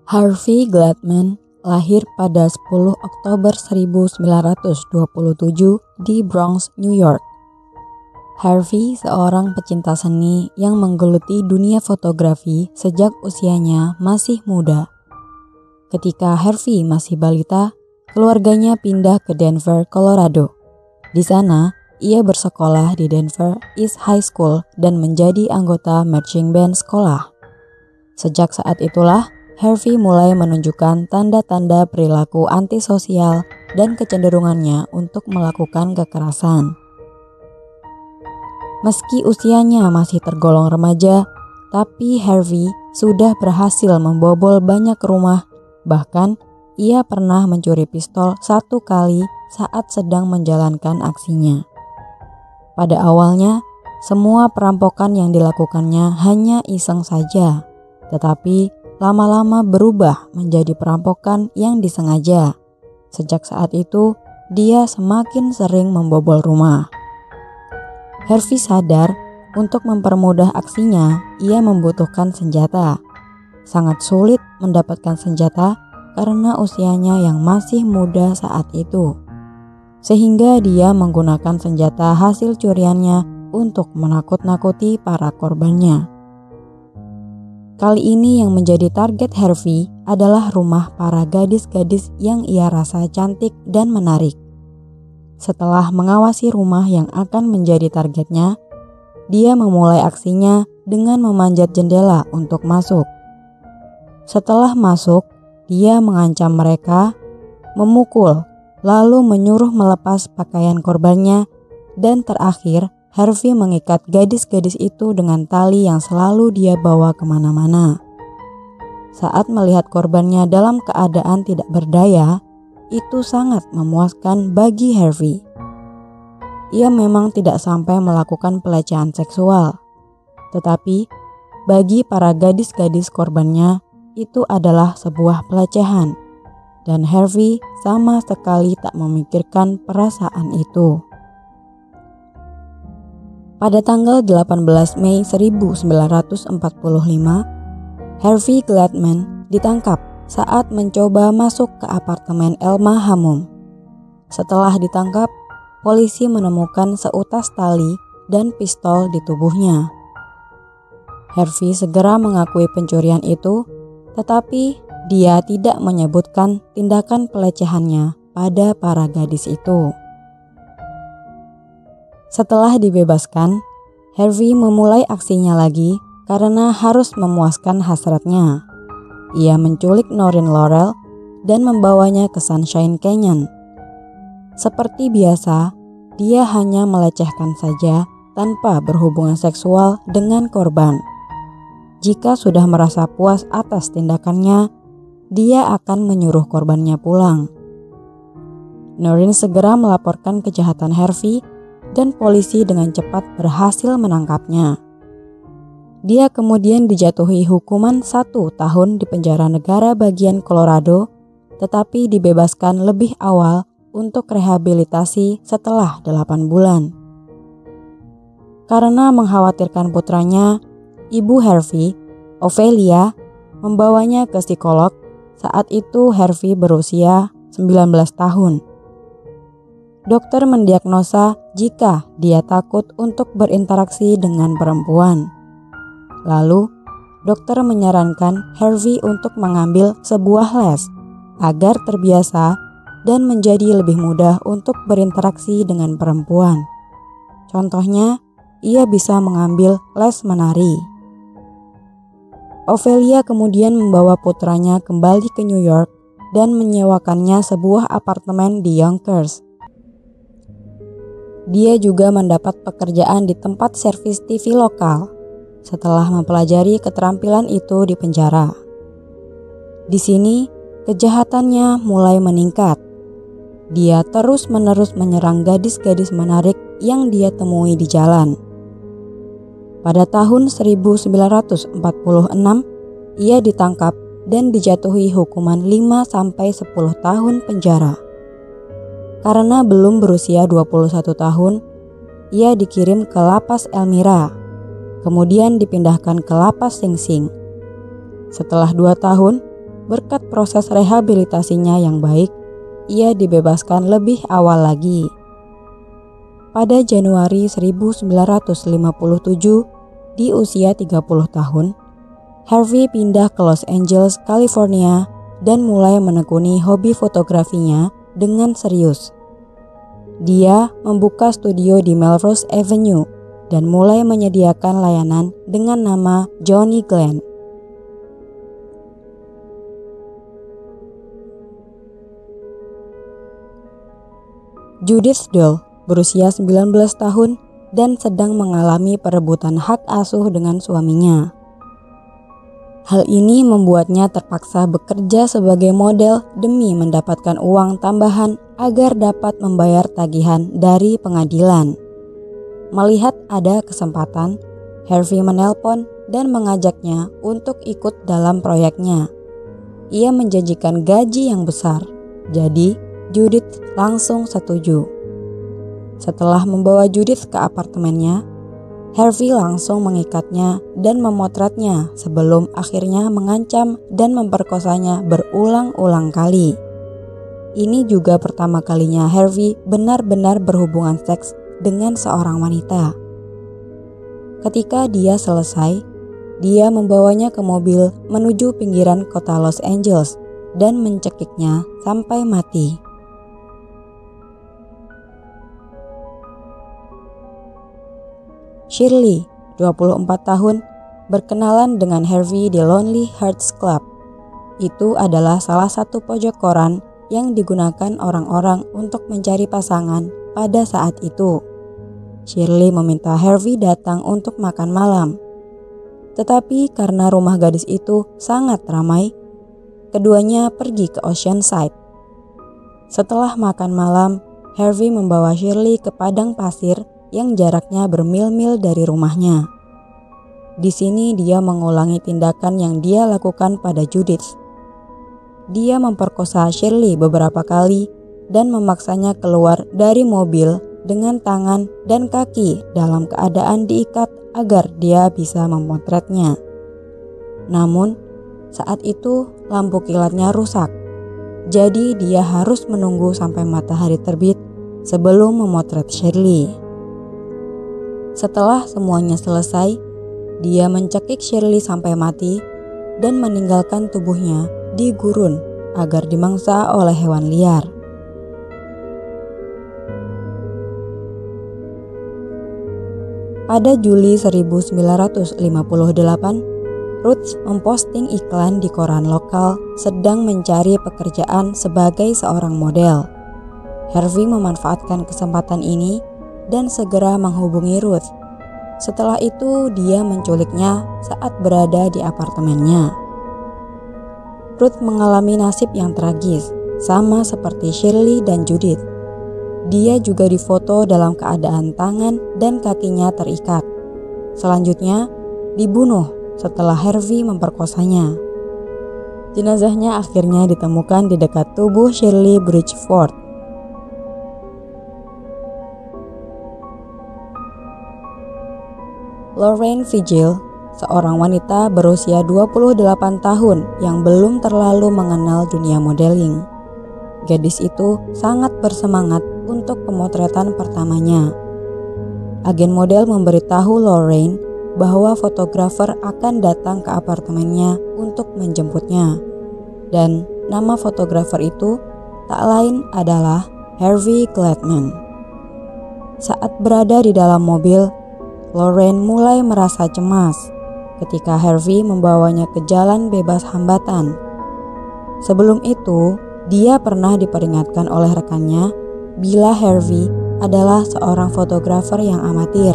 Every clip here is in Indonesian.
Harvey Gladman lahir pada 10 Oktober 1927 di Bronx, New York. Harvey seorang pecinta seni yang menggeluti dunia fotografi sejak usianya masih muda. Ketika Harvey masih balita, keluarganya pindah ke Denver, Colorado. Di sana, ia bersekolah di Denver East High School dan menjadi anggota marching band sekolah. Sejak saat itulah, Harvey mulai menunjukkan tanda-tanda perilaku antisosial dan kecenderungannya untuk melakukan kekerasan. Meski usianya masih tergolong remaja, tapi Harvey sudah berhasil membobol banyak rumah. Bahkan, ia pernah mencuri pistol 1 kali saat sedang menjalankan aksinya. Pada awalnya, semua perampokan yang dilakukannya hanya iseng saja, tetapi lama-lama berubah menjadi perampokan yang disengaja. Sejak saat itu, dia semakin sering membobol rumah. Harvey sadar untuk mempermudah aksinya, ia membutuhkan senjata. Sangat sulit mendapatkan senjata karena usianya yang masih muda saat itu. Sehingga dia menggunakan senjata hasil curiannya untuk menakut-nakuti para korbannya. Kali ini yang menjadi target Harvey adalah rumah para gadis-gadis yang ia rasa cantik dan menarik. Setelah mengawasi rumah yang akan menjadi targetnya, dia memulai aksinya dengan memanjat jendela untuk masuk. Setelah masuk, dia mengancam mereka, memukul, lalu menyuruh melepas pakaian korbannya, dan terakhir Harvey mengikat gadis-gadis itu dengan tali yang selalu dia bawa kemana-mana. Saat melihat korbannya dalam keadaan tidak berdaya, itu sangat memuaskan bagi Harvey. Ia memang tidak sampai melakukan pelecehan seksual, tetapi bagi para gadis-gadis korbannya itu adalah sebuah pelecehan, dan Harvey sama sekali tak memikirkan perasaan itu. Pada tanggal 18 Mei 1945, Harvey Gladman ditangkap saat mencoba masuk ke apartemen Elma Hamum. Setelah ditangkap, polisi menemukan seutas tali dan pistol di tubuhnya. Harvey segera mengakui pencurian itu, tetapi dia tidak menyebutkan tindakan pelecehannya pada para gadis itu. Setelah dibebaskan, Harvey memulai aksinya lagi karena harus memuaskan hasratnya. Ia menculik Noreen Laurel dan membawanya ke Sunshine Canyon. Seperti biasa, dia hanya melecehkan saja tanpa berhubungan seksual dengan korban. Jika sudah merasa puas atas tindakannya, dia akan menyuruh korbannya pulang. Noreen segera melaporkan kejahatan Harvey dan polisi dengan cepat berhasil menangkapnya. Dia kemudian dijatuhi hukuman 1 tahun di penjara negara bagian Colorado, tetapi dibebaskan lebih awal untuk rehabilitasi setelah 8 bulan. Karena mengkhawatirkan putranya, ibu Harvey, Ophelia, membawanya ke psikolog. Saat itu Harvey berusia 19 tahun. Dokter mendiagnosa jika dia takut untuk berinteraksi dengan perempuan. Lalu, dokter menyarankan Harvey untuk mengambil sebuah les agar terbiasa dan menjadi lebih mudah untuk berinteraksi dengan perempuan. Contohnya, ia bisa mengambil les menari. Ophelia kemudian membawa putranya kembali ke New York dan menyewakannya sebuah apartemen di Yonkers. Dia juga mendapat pekerjaan di tempat servis TV lokal setelah mempelajari keterampilan itu di penjara. Di sini, kejahatannya mulai meningkat. Dia terus-menerus menyerang gadis-gadis menarik yang dia temui di jalan. Pada tahun 1946, ia ditangkap dan dijatuhi hukuman 5-10 tahun penjara. Karena belum berusia 21 tahun, ia dikirim ke Lapas Elmira, kemudian dipindahkan ke Lapas Sing Sing. Setelah 2 tahun, berkat proses rehabilitasinya yang baik, ia dibebaskan lebih awal lagi. Pada Januari 1957, di usia 30 tahun, Harvey pindah ke Los Angeles, California dan mulai menekuni hobi fotografinya dengan serius. Dia membuka studio di Melrose Avenue dan mulai menyediakan layanan dengan nama Johnny Glenn. Judith Doll berusia 19 tahun dan sedang mengalami perebutan hak asuh dengan suaminya. Hal ini membuatnya terpaksa bekerja sebagai model demi mendapatkan uang tambahan agar dapat membayar tagihan dari pengadilan. Melihat ada kesempatan, Harvey menelpon dan mengajaknya untuk ikut dalam proyeknya. Ia menjanjikan gaji yang besar, jadi Judith langsung setuju. Setelah membawa Judith ke apartemennya, Harvey langsung mengikatnya dan memotretnya sebelum akhirnya mengancam dan memperkosanya berulang-ulang kali. Ini juga pertama kalinya Harvey benar-benar berhubungan seks dengan seorang wanita. Ketika dia selesai, dia membawanya ke mobil menuju pinggiran kota Los Angeles dan mencekiknya sampai mati. Shirley, 24 tahun, berkenalan dengan Harvey di Lonely Hearts Club. Itu adalah salah satu pojok koran yang digunakan orang-orang untuk mencari pasangan pada saat itu. Shirley meminta Harvey datang untuk makan malam. Tetapi karena rumah gadis itu sangat ramai, keduanya pergi ke Oceanside. Setelah makan malam, Harvey membawa Shirley ke padang pasir yang jaraknya bermil-mil dari rumahnya. Di sini dia mengulangi tindakan yang dia lakukan pada Judith. Dia memperkosa Shirley beberapa kali dan memaksanya keluar dari mobil dengan tangan dan kaki dalam keadaan diikat agar dia bisa memotretnya. Namun, saat itu lampu kilatnya rusak. Jadi dia harus menunggu sampai matahari terbit sebelum memotret Shirley. Setelah semuanya selesai, dia mencekik Shirley sampai mati dan meninggalkan tubuhnya di gurun agar dimangsa oleh hewan liar. Pada Juli 1958, Ruth memposting iklan di koran lokal sedang mencari pekerjaan sebagai seorang model. Harvey memanfaatkan kesempatan ini dan segera menghubungi Ruth. Setelah itu dia menculiknya saat berada di apartemennya. Ruth mengalami nasib yang tragis, sama seperti Shirley dan Judith. Dia juga difoto dalam keadaan tangan dan kakinya terikat. Selanjutnya dibunuh setelah Harvey memperkosanya. Jenazahnya akhirnya ditemukan di dekat tubuh Shirley Bridgeford. Lorraine Vigil, seorang wanita berusia 28 tahun yang belum terlalu mengenal dunia modeling. Gadis itu sangat bersemangat untuk pemotretan pertamanya. Agen model memberitahu Lorraine bahwa fotografer akan datang ke apartemennya untuk menjemputnya. Dan nama fotografer itu tak lain adalah Harvey Gladman. Saat berada di dalam mobil, Lorraine mulai merasa cemas ketika Harvey membawanya ke jalan bebas hambatan. Sebelum itu, dia pernah diperingatkan oleh rekannya bila Harvey adalah seorang fotografer yang amatir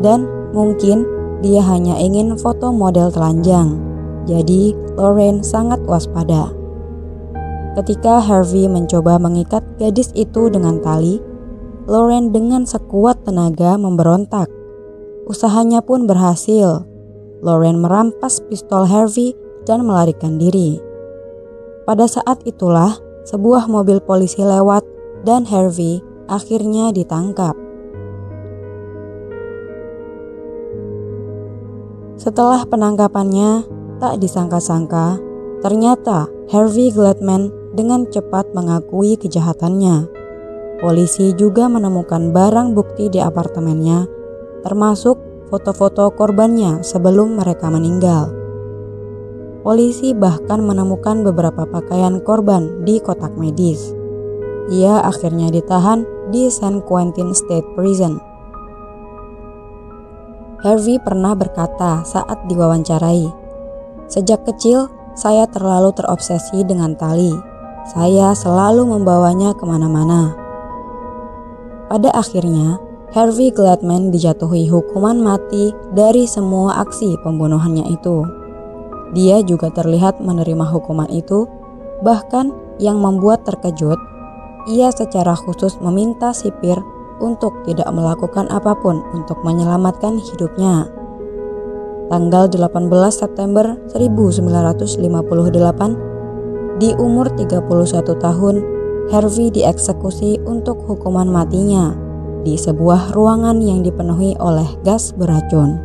dan mungkin dia hanya ingin foto model telanjang. Jadi, Lorraine sangat waspada. Ketika Harvey mencoba mengikat gadis itu dengan tali, Lorraine dengan sekuat tenaga memberontak. Usahanya pun berhasil. Lorraine merampas pistol Harvey dan melarikan diri. Pada saat itulah sebuah mobil polisi lewat dan Harvey akhirnya ditangkap. Setelah penangkapannya, tak disangka-sangka Ternyata Harvey Gladman dengan cepat mengakui kejahatannya. Polisi juga menemukan barang bukti di apartemennya, termasuk foto-foto korbannya sebelum mereka meninggal. Polisi bahkan menemukan beberapa pakaian korban di kotak medis. Ia akhirnya ditahan di San Quentin State Prison. Harvey pernah berkata saat diwawancarai, "Sejak kecil, saya terlalu terobsesi dengan tali. Saya selalu membawanya kemana-mana." Pada akhirnya, Harvey Gladman dijatuhi hukuman mati dari semua aksi pembunuhannya itu. Dia juga terlihat menerima hukuman itu, bahkan yang membuat terkejut, ia secara khusus meminta sipir untuk tidak melakukan apapun untuk menyelamatkan hidupnya. Tanggal 18 September 1958, di umur 31 tahun, Harvey dieksekusi untuk hukuman matinya di sebuah ruangan yang dipenuhi oleh gas beracun.